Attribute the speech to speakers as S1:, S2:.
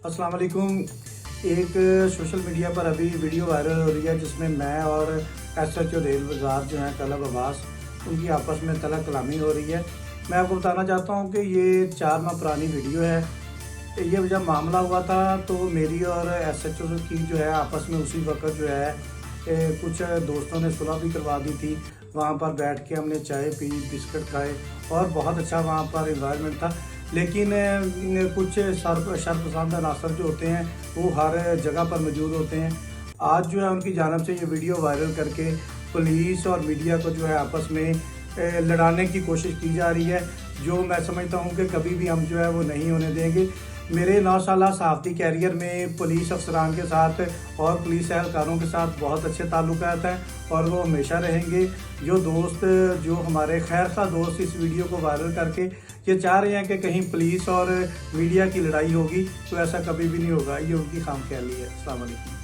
S1: अस्सलाम वालेकुम। एक सोशल मीडिया पर अभी वीडियो वायरल हो रही है जिसमें मैं और एसएचओ रेल वज़ार जो हैं तलब अब्बास, उनकी आपस में तला कलामी हो रही है। मैं आपको बताना चाहता हूं कि ये 4 माह पुरानी वीडियो है। ये जब मामला हुआ था तो मेरी और एसएचओ की जो है आपस में उसी वक्त जो है कुछ दोस्तों ने सुलह भी करवा दी थी। वहाँ पर बैठ के हमने चाय पी, बिस्किट खाए और बहुत अच्छा वहाँ पर इन्वायरमेंट था। लेकिन कुछ शरपसंद अनासर जो होते हैं वो हर जगह पर मौजूद होते हैं। आज जो है उनकी जानिब से ये वीडियो वायरल करके पुलिस और मीडिया को जो है आपस में लड़ाने की कोशिश की जा रही है, जो मैं समझता हूँ कि कभी भी हम जो है वो नहीं होने देंगे। मेरे 9 साला सहाफ़ती कैरियर में पुलिस अफसरान के साथ और पुलिस एहलकारों के साथ बहुत अच्छे ताल्लुकात हैं और वो हमेशा रहेंगे। जो दोस्त जो हमारे खैर खा दोस्त इस वीडियो को वायरल करके ये चाह रहे हैं कि कहीं पुलिस और मीडिया की लड़ाई होगी, तो ऐसा कभी भी नहीं होगा। ये उनकी खामख्याली है। अस्सलाम वालेकुम।